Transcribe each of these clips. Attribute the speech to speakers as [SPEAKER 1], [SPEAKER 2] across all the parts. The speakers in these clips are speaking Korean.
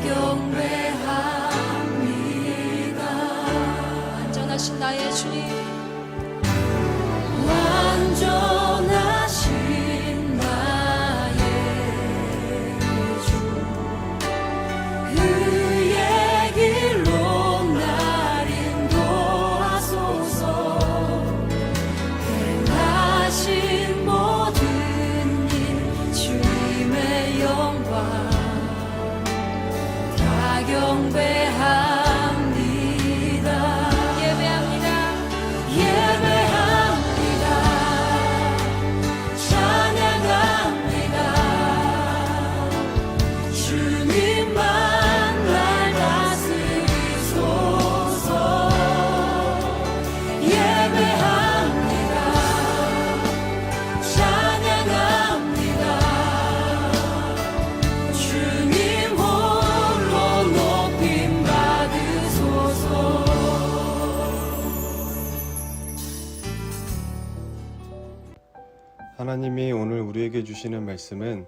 [SPEAKER 1] 경배합니다.
[SPEAKER 2] 완전하신 나의 주님,
[SPEAKER 1] 완전하신 나의 주, 그의 길로 날 인도하소서. 행하신 모든 일 주님의 영광 다 경배합니다.
[SPEAKER 2] 예배합니다.
[SPEAKER 1] 예배합니다. 찬양합니다. 주님만 날 다스리소서. 예배합니다. 찬양합니다. 주님 홀로 높임 받으소서.
[SPEAKER 3] 하나님이 오늘 우리에게 주시는 말씀은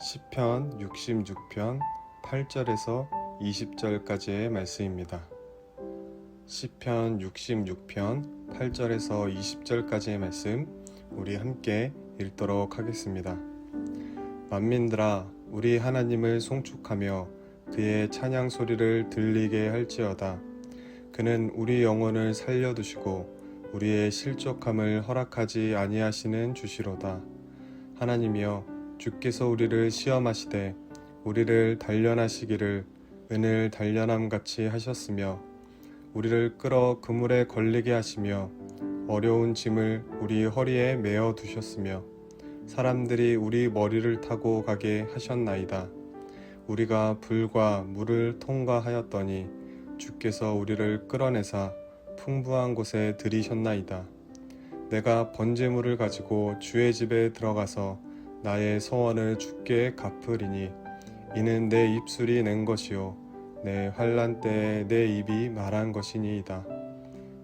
[SPEAKER 3] 시편 66편 8절에서 20절까지의 말씀입니다. 시편 66편 8절에서 20절까지의 말씀 우리 함께 읽도록 하겠습니다. 만민들아 우리 하나님을 송축하며 그의 찬양 소리를 들리게 할지어다. 그는 우리 영혼을 살려두시고 우리의 실족함을 허락하지 아니하시는 주시로다. 하나님이여 주께서 우리를 시험하시되 우리를 단련하시기를 은을 단련함같이 하셨으며 우리를 끌어 그물에 걸리게 하시며 어려운 짐을 우리 허리에 메어 두셨으며 사람들이 우리 머리를 타고 가게 하셨나이다. 우리가 불과 물을 통과하였더니 주께서 우리를 끌어내사 풍부한 곳에 들이셨나이다. 내가 번제물을 가지고 주의 집에 들어가서 나의 소원을 주께 갚으리니 이는 내 입술이 낸 것이요 내 환난 때에 내 입이 말한 것이니이다.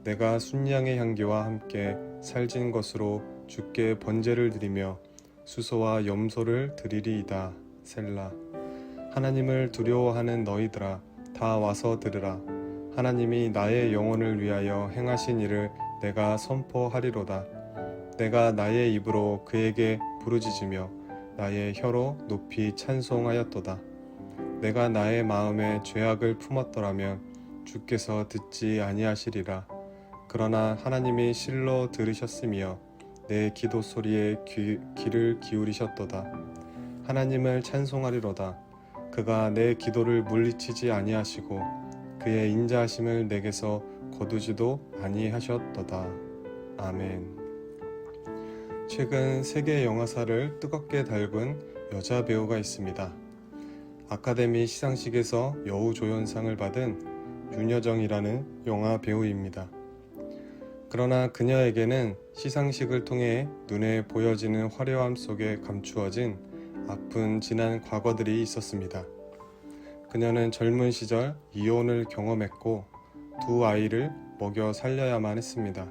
[SPEAKER 3] 내가 순양의 향기와 함께 살진 것으로 주께 번제를 드리며 수소와 염소를 드리리이다. 셀라. 하나님을 두려워하는 너희들아 다 와서 들으라. 하나님이 나의 영혼을 위하여 행하신 일을 내가 선포하리로다. 내가 나의 입으로 그에게 부르짖으며 나의 혀로 높이 찬송하였도다. 내가 나의 마음에 죄악을 품었더라면 주께서 듣지 아니하시리라. 그러나 하나님이 실로 들으셨으며 내 기도 소리에 귀를 기울이셨도다. 하나님을 찬송하리로다. 그가 내 기도를 물리치지 아니하시고 그의 인자하심을 내게서 거두지도 아니하셨도다. 아멘. 최근 세계 영화사를 뜨겁게 달군 여자 배우가 있습니다. 아카데미 시상식에서 여우조연상을 받은 윤여정이라는 영화 배우입니다. 그러나 그녀에게는 시상식을 통해 눈에 보여지는 화려함 속에 감추어진 아픈 지난 과거들이 있었습니다. 그녀는 젊은 시절 이혼을 경험했고 두 아이를 먹여 살려야만 했습니다.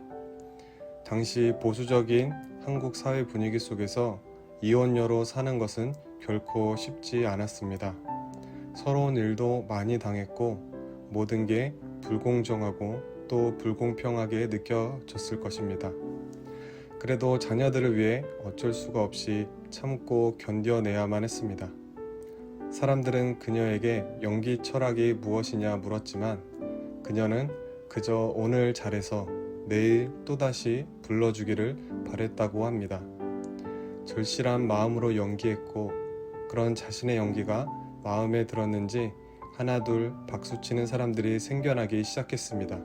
[SPEAKER 3] 당시 보수적인 한국 사회 분위기 속에서 이혼녀로 사는 것은 결코 쉽지 않았습니다. 서러운 일도 많이 당했고 모든 게 불공정하고 또 불공평하게 느껴졌을 것입니다. 그래도 자녀들을 위해 어쩔 수가 없이 참고 견뎌내야만 했습니다. 사람들은 그녀에게 연기 철학이 무엇이냐 물었지만 그녀는 그저 오늘 잘해서 내일 또다시 불러주기를 바랬다고 합니다. 절실한 마음으로 연기했고 그런 자신의 연기가 마음에 들었는지 하나둘 박수치는 사람들이 생겨나기 시작했습니다.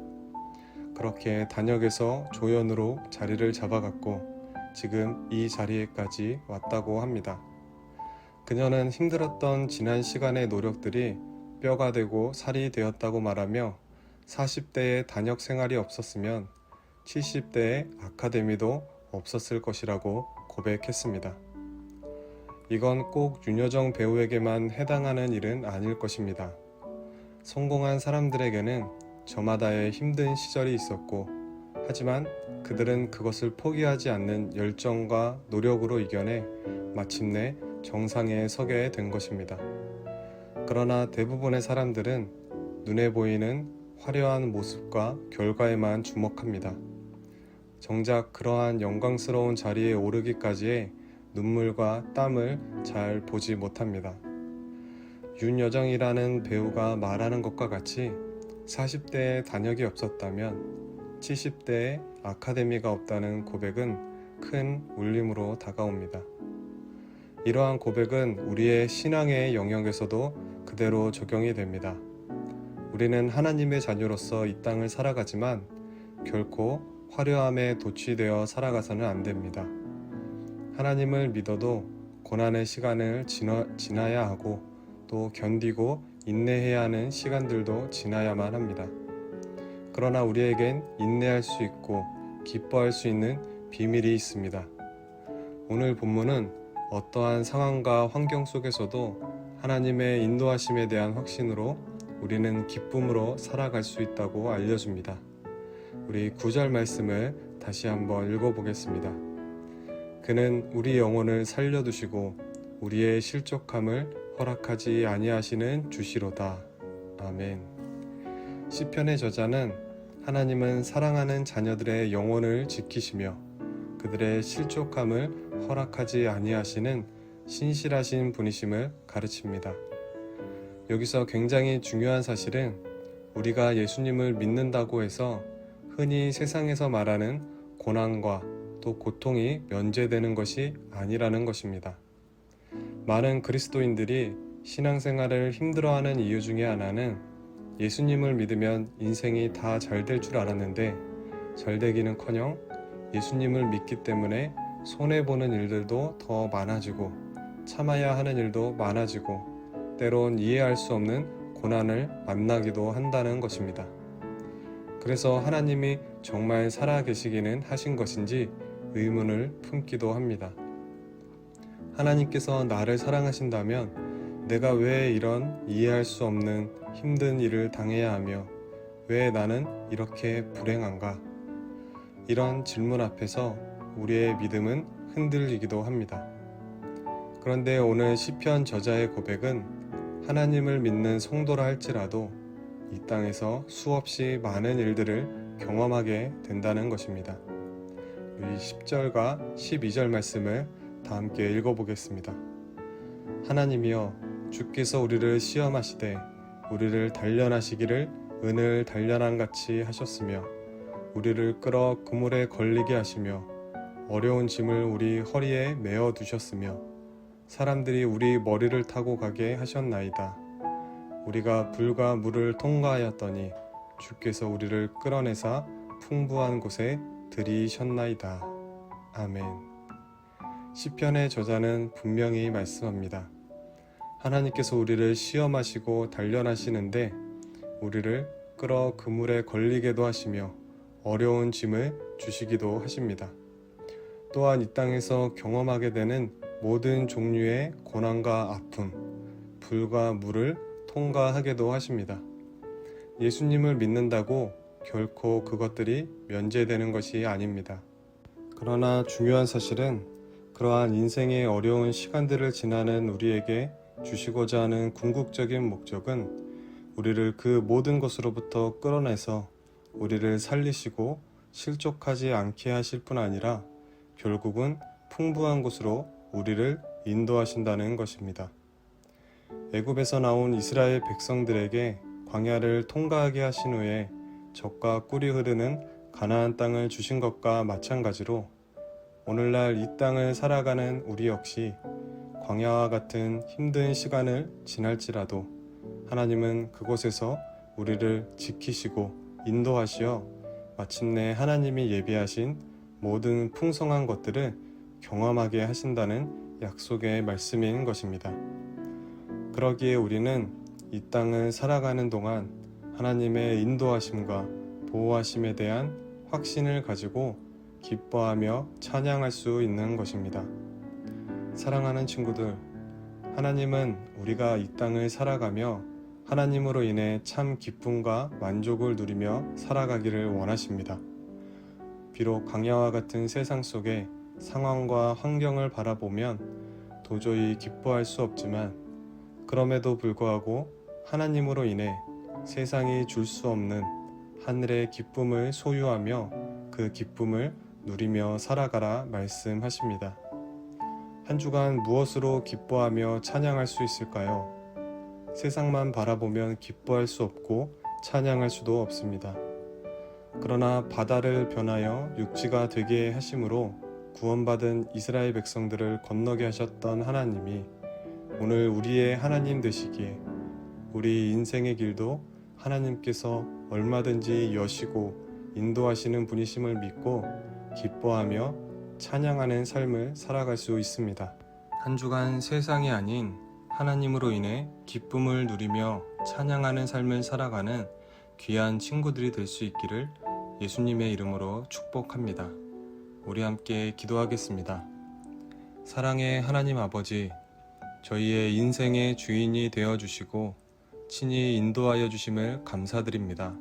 [SPEAKER 3] 그렇게 단역에서 조연으로 자리를 잡아갔고 지금 이 자리에까지 왔다고 합니다. 그녀는 힘들었던 지난 시간의 노력들이 뼈가 되고 살이 되었다고 말하며 40대의 단역 생활이 없었으면 70대의 아카데미도 없었을 것이라고 고백했습니다. 이건 꼭 윤여정 배우에게만 해당하는 일은 아닐 것입니다. 성공한 사람들에게는 저마다의 힘든 시절이 있었고 하지만 그들은 그것을 포기하지 않는 열정과 노력으로 이겨내 마침내 정상에 서게 된 것입니다. 그러나 대부분의 사람들은 눈에 보이는 화려한 모습과 결과에만 주목합니다. 정작 그러한 영광스러운 자리에 오르기까지의 눈물과 땀을 잘 보지 못합니다. 윤여정이라는 배우가 말하는 것과 같이 40대에 단역이 없었다면 70대에 아카데미가 없다는 고백은 큰 울림으로 다가옵니다. 이러한 고백은 우리의 신앙의 영역에서도 그대로 적용이 됩니다. 우리는 하나님의 자녀로서 이 땅을 살아가지만 결코 화려함에 도취되어 살아가서는 안 됩니다. 하나님을 믿어도 고난의 시간을 지나야 하고 또 견디고 인내해야 하는 시간들도 지나야만 합니다. 그러나 우리에겐 인내할 수 있고 기뻐할 수 있는 비밀이 있습니다. 오늘 본문은 어떠한 상황과 환경 속에서도 하나님의 인도하심에 대한 확신으로 우리는 기쁨으로 살아갈 수 있다고 알려줍니다. 우리 9절 말씀을 다시 한번 읽어보겠습니다. 그는 우리 영혼을 살려두시고 우리의 실족함을 허락하지 아니하시는 주시로다. 아멘. 시편의 저자는 하나님은 사랑하는 자녀들의 영혼을 지키시며 그들의 실족함을 허락하지 아니하시는 신실하신 분이심을 가르칩니다. 여기서 굉장히 중요한 사실은 우리가 예수님을 믿는다고 해서 흔히 세상에서 말하는 고난과 또 고통이 면제되는 것이 아니라는 것입니다. 많은 그리스도인들이 신앙생활을 힘들어하는 이유 중에 하나는 예수님을 믿으면 인생이 다 잘 될 줄 알았는데 잘 되기는커녕 예수님을 믿기 때문에 손해보는 일들도 더 많아지고 참아야 하는 일도 많아지고 때론 이해할 수 없는 고난을 만나기도 한다는 것입니다. 그래서 하나님이 정말 살아계시기는 하신 것인지 의문을 품기도 합니다. 하나님께서 나를 사랑하신다면 내가 왜 이런 이해할 수 없는 힘든 일을 당해야 하며 왜 나는 이렇게 불행한가? 이런 질문 앞에서 우리의 믿음은 흔들리기도 합니다. 그런데 오늘 시편 저자의 고백은 하나님을 믿는 성도라 할지라도 이 땅에서 수없이 많은 일들을 경험하게 된다는 것입니다. 우리 10절과 12절 말씀을 다 함께 읽어보겠습니다. 하나님이여 주께서 우리를 시험하시되 우리를 단련하시기를 은을 단련한 같이 하셨으며 우리를 끌어 그물에 걸리게 하시며 어려운 짐을 우리 허리에 메어 두셨으며 사람들이 우리 머리를 타고 가게 하셨나이다. 우리가 불과 물을 통과하였더니 주께서 우리를 끌어내사 풍부한 곳에 들이셨나이다. 아멘. 시편의 저자는 분명히 말씀합니다. 하나님께서 우리를 시험하시고 단련하시는데 우리를 끌어 그물에 걸리게도 하시며 어려운 짐을 주시기도 하십니다. 또한 이 땅에서 경험하게 되는 모든 종류의 고난과 아픔, 불과 물을 통과하게도 하십니다. 예수님을 믿는다고 결코 그것들이 면제되는 것이 아닙니다. 그러나 중요한 사실은 그러한 인생의 어려운 시간들을 지나는 우리에게 주시고자 하는 궁극적인 목적은 우리를 그 모든 것으로부터 끌어내서 우리를 살리시고 실족하지 않게 하실 뿐 아니라 결국은 풍부한 곳으로 우리를 인도하신다는 것입니다. 애굽에서 나온 이스라엘 백성들에게 광야를 통과하게 하신 후에 젖과 꿀이 흐르는 가나안 땅을 주신 것과 마찬가지로 오늘날 이 땅을 살아가는 우리 역시 광야와 같은 힘든 시간을 지날지라도 하나님은 그곳에서 우리를 지키시고 인도하시어 마침내 하나님이 예비하신 모든 풍성한 것들을 경험하게 하신다는 약속의 말씀인 것입니다. 그러기에 우리는 이 땅을 살아가는 동안 하나님의 인도하심과 보호하심에 대한 확신을 가지고 기뻐하며 찬양할 수 있는 것입니다. 사랑하는 친구들, 하나님은 우리가 이 땅을 살아가며 하나님으로 인해 참 기쁨과 만족을 누리며 살아가기를 원하십니다. 비록 광야와 같은 세상 속에 상황과 환경을 바라보면 도저히 기뻐할 수 없지만 그럼에도 불구하고 하나님으로 인해 세상이 줄 수 없는 하늘의 기쁨을 소유하며 그 기쁨을 누리며 살아가라 말씀하십니다. 한 주간 무엇으로 기뻐하며 찬양할 수 있을까요? 세상만 바라보면 기뻐할 수 없고 찬양할 수도 없습니다. 그러나 바다를 변하여 육지가 되게 하심으로 구원받은 이스라엘 백성들을 건너게 하셨던 하나님이 오늘 우리의 하나님 되시기에 우리 인생의 길도 하나님께서 얼마든지 여시고 인도하시는 분이심을 믿고 기뻐하며 찬양하는 삶을 살아갈 수 있습니다. 한 주간 세상이 아닌 하나님으로 인해 기쁨을 누리며 찬양하는 삶을 살아가는 귀한 친구들이 될 수 있기를 예수님의 이름으로 축복합니다. 우리 함께 기도하겠습니다. 사랑의 하나님 아버지, 저희의 인생의 주인이 되어주시고 친히 인도하여 주심을 감사드립니다.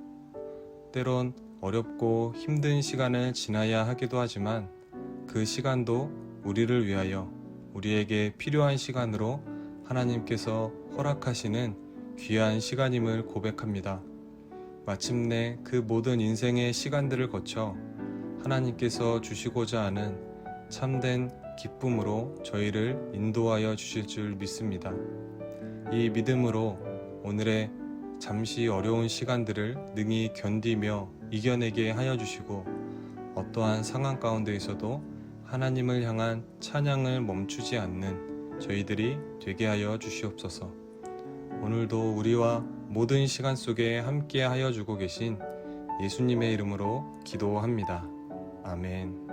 [SPEAKER 3] 때론 어렵고 힘든 시간을 지나야 하기도 하지만 그 시간도 우리를 위하여 우리에게 필요한 시간으로 하나님께서 허락하시는 귀한 시간임을 고백합니다. 마침내 그 모든 인생의 시간들을 거쳐 하나님께서 주시고자 하는 참된 기쁨으로 저희를 인도하여 주실 줄 믿습니다. 이 믿음으로 오늘의 잠시 어려운 시간들을 능히 견디며 이겨내게 하여 주시고 어떠한 상황 가운데에서도 하나님을 향한 찬양을 멈추지 않는 저희들이 되게 하여 주시옵소서. 오늘도 우리와 모든 시간 속에 함께 하여 주고 계신 예수님의 이름으로 기도합니다. 아멘.